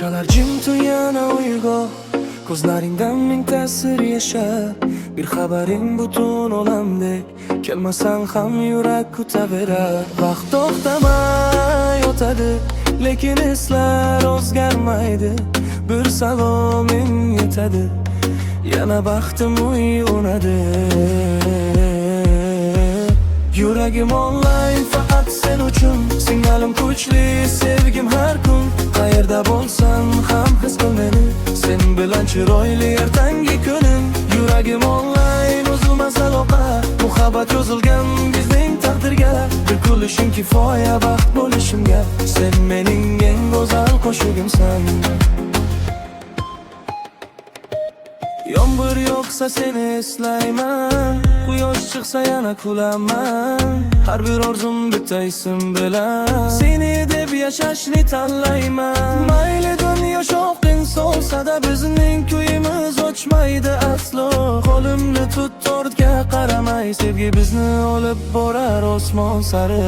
Ko'chalar jim yana uyg'oq, ko'zlaringdan ming ta'sir yashar. Bir xabaring butun olamdek, kelmasang ham yurak kutaverar. Vaqt to'xtamay o'tadi, lekin eslar o'zgarmaydi. Bir saloming yetadi, yana baxtim uyg'onadi. Yuragim online faqat sen uchun, singalim kuchli, sevgim har kun. Qayerda bo'lsam ham his qil meni, sen bilan chiroyli ertangi kunim. Yuragim online uzilmas aloqa, muhabbat yozilgan bizning taqdirga. Bir kulishing kifoya baxt bo'lishimga, sen mening eng go'zal qo'shig'imsan. Yomg'ir yog'sa seni eslayman, quyosh chiqsa yana kulaman. Har bir orzum bitta ism bilan, seni deb yashashni tanlayman. Mayli dunyo shovqin solsa-da, bizning kuyimiz o'chmaydi aslo. Qo'limni tut, tortga qaramay, sevgi bizni olib borar osmon sari.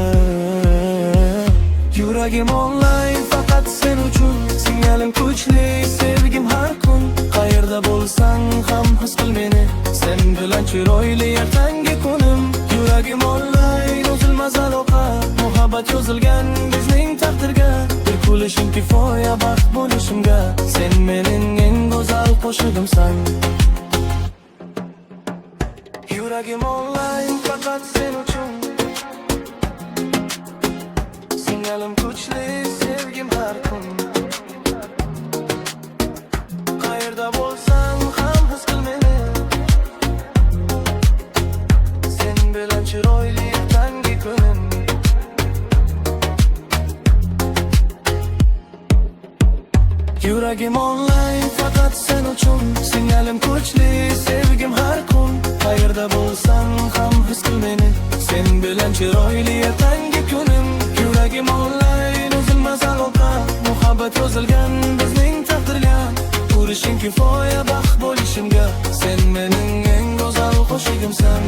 Yuragim online faqat sen uchun, singalim kuchli, sevgim har kun. Qayerda bo'lsang ham his qil meni, sen bilan chiroyli ertangi kunim. Yuragim online uzilmas aloqa, muhabbat yozilgan bizning taqdirga. Bir kulishing kifoya baxt bo'lishimga, sen mening eng go'zal qo'shig'imsan. Yuragim online faqat sen uchun, singalim kuchli, sevgim har kun. Qayerda bo'lsang ham his qil meni, sen bilan chiroyli ertangi kunim. Yuragim online faqat sen uchun, singalim kuchli, sevgim har kun. Qayerda bo'lsang ham his qil meni, sen bilan chiroyli ertangi kunim. Yuragim online uzilmas aloqa, muhabbat yozilgan bizning taqdirga. Kulishing kifoya baxt bo'lishimga, sen mening eng go'zal qo'shig'imsan.